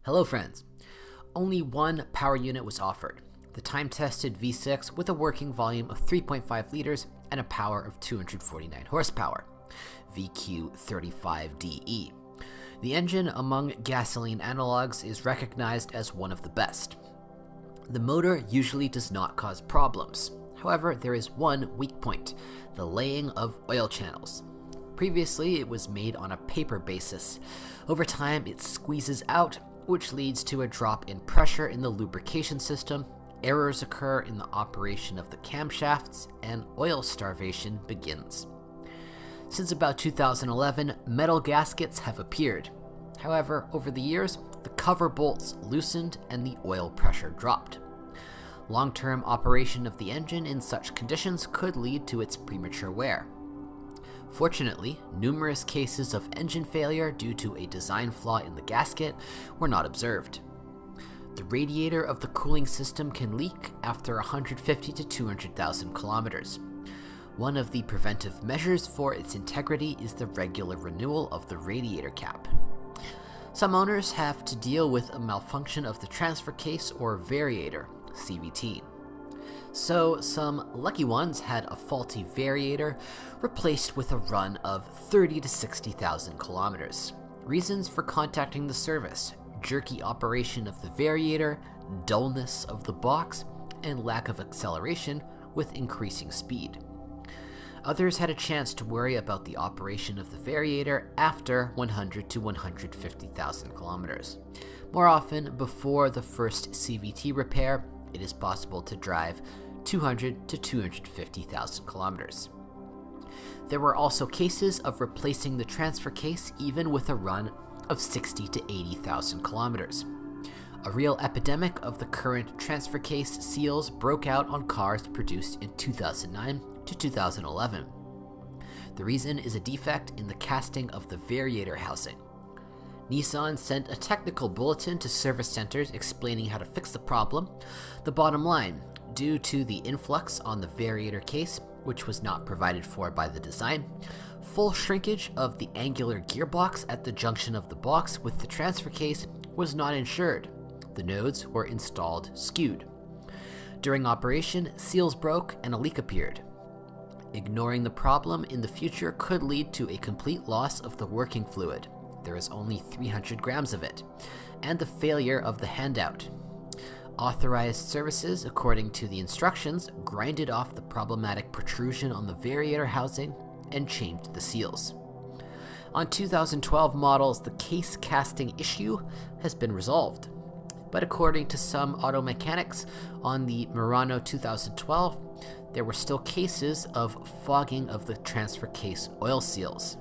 Hello friends! Only one power unit was offered, the time-tested V6 with a working volume of 3.5 liters and a power of 249 horsepower, VQ35DE. The engine among gasoline analogs is recognized as one of the best. The motor usually does not cause problems. However, there is one weak point, the laying of oil channels. Previously, it was made on a paper basis. Over time, it squeezes out, which leads to a drop in pressure in the lubrication system, errors occur in the operation of the camshafts, and oil starvation begins. Since about 2011, metal gaskets have appeared. However, over the years, the cover bolts loosened and the oil pressure dropped. Long-term operation of the engine in such conditions could lead to its premature wear. Fortunately, numerous cases of engine failure due to a design flaw in the gasket were not observed. The radiator of the cooling system can leak after 150 to 200,000 kilometers. One of the preventive measures for its integrity is the regular renewal of the radiator cap. Some owners have to deal with a malfunction of the transfer case or variator, CVT. So, some lucky ones had a faulty variator replaced with a run of 30 to 60,000 kilometers. Reasons for contacting the service: jerky operation of the variator, dullness of the box, and lack of acceleration with increasing speed. Others had a chance to worry about the operation of the variator after 100 to 150,000 kilometers. More often, before the first CVT repair, it is possible to drive 200 to 250,000 kilometers. There were also cases of replacing the transfer case even with a run of 60 to 80,000 kilometers. A real epidemic of the current transfer case seals broke out on cars produced in 2009 to 2011. The reason is a defect in the casting of the variator housing. Nissan sent a technical bulletin to service centers explaining how to fix the problem. The bottom line: due to the influx on the variator case, which was not provided for by the design, full shrinkage of the angular gearbox at the junction of the box with the transfer case was not ensured. The nodes were installed skewed. During operation, seals broke and a leak appeared. Ignoring the problem in the future could lead to a complete loss of the working fluid. There is only 300 grams of it, and the failure of the handout. Authorized services, according to the instructions, grinded off the problematic protrusion on the variator housing and changed the seals. On 2012 models, the case casting issue has been resolved. But according to some auto mechanics, on the Murano 2012, there were still cases of fogging of the transfer case oil seals.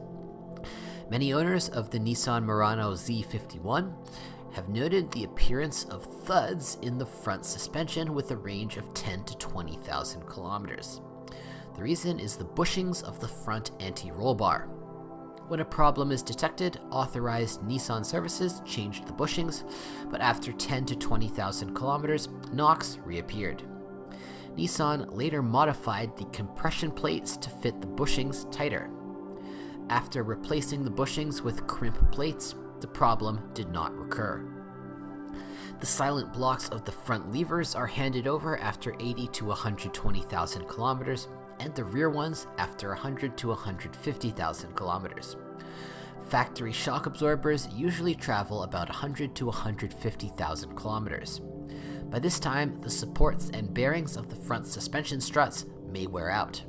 Many owners of the Nissan Murano Z51 have noted the appearance of thuds in the front suspension with a range of 10 to 20,000 kilometers. The reason is the bushings of the front anti-roll bar. When a problem is detected, authorized Nissan services changed the bushings, but after 10 to 20,000 kilometers, knocks reappeared. Nissan later modified the compression plates to fit the bushings tighter. After replacing the bushings with crimp plates, the problem did not recur. The silent blocks of the front levers are handed over after 80 to 120,000 kilometers, and the rear ones after 100 to 150,000 kilometers. Factory shock absorbers usually travel about 100 to 150,000 kilometers. By this time, the supports and bearings of the front suspension struts may wear out.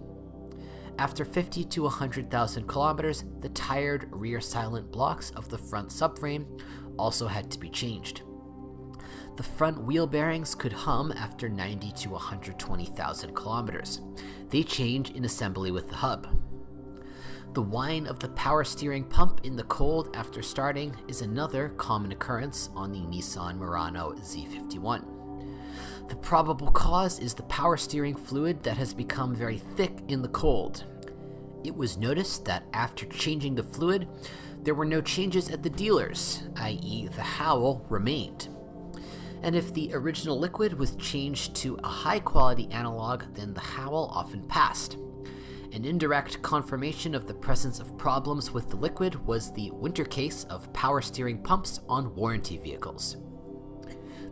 After 50 to 100,000 kilometers, the tired rear silent blocks of the front subframe also had to be changed. The front wheel bearings could hum after 90 to 120,000 kilometers. They change in assembly with the hub. The whine of the power steering pump in the cold after starting is another common occurrence on the Nissan Murano Z51. The probable cause is the power steering fluid that has become very thick in the cold. It was noticed that after changing the fluid, there were no changes at the dealers, i.e. the howl remained. And if the original liquid was changed to a high-quality analog, then the howl often passed. An indirect confirmation of the presence of problems with the liquid was the winter case of power steering pumps on warranty vehicles.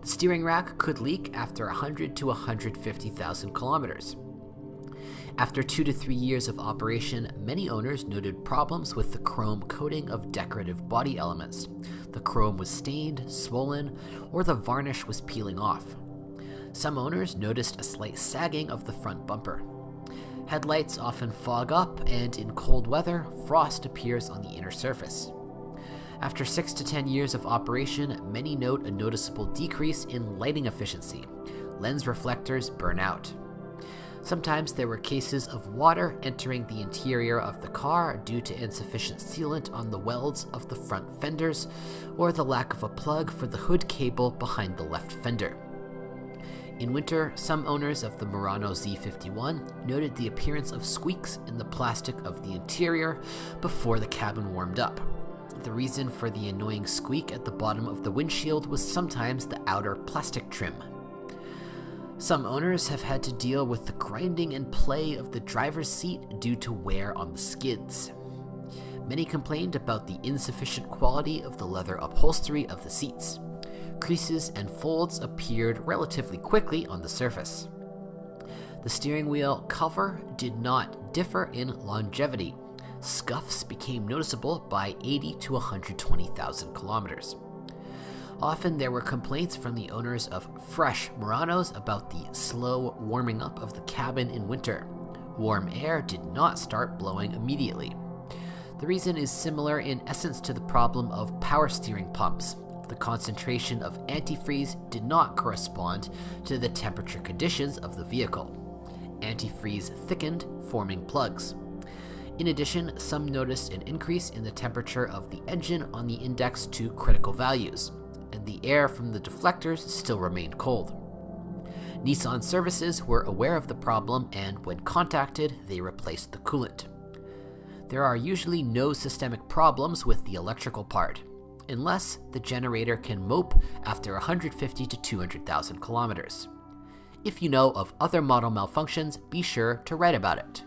The steering rack could leak after 100 to 150,000 kilometers. After 2 to 3 years of operation, many owners noted problems with the chrome coating of decorative body elements. The chrome was stained, swollen, or the varnish was peeling off. Some owners noticed a slight sagging of the front bumper. Headlights often fog up, and in cold weather, frost appears on the inner surface. After 6 to 10 years of operation, many note a noticeable decrease in lighting efficiency. Lens reflectors burn out. Sometimes there were cases of water entering the interior of the car due to insufficient sealant on the welds of the front fenders, or the lack of a plug for the hood cable behind the left fender. In winter, some owners of the Murano Z51 noted the appearance of squeaks in the plastic of the interior before the cabin warmed up. The reason for the annoying squeak at the bottom of the windshield was sometimes the outer plastic trim. Some owners have had to deal with the grinding and play of the driver's seat due to wear on the skids. Many complained about the insufficient quality of the leather upholstery of the seats. Creases and folds appeared relatively quickly on the surface. The steering wheel cover did not differ in longevity. Scuffs became noticeable by 80 to 120,000 kilometers. Often there were complaints from the owners of fresh Muranos about the slow warming up of the cabin in winter. Warm air did not start blowing immediately. The reason is similar in essence to the problem of power steering pumps. The concentration of antifreeze did not correspond to the temperature conditions of the vehicle. Antifreeze thickened, forming plugs. In addition, some noticed an increase in the temperature of the engine on the index to critical values, and the air from the deflectors still remained cold. Nissan services were aware of the problem, and when contacted, they replaced the coolant. There are usually no systemic problems with the electrical part, unless the generator can mope after 150 to 200,000 kilometers. If you know of other model malfunctions, be sure to write about it.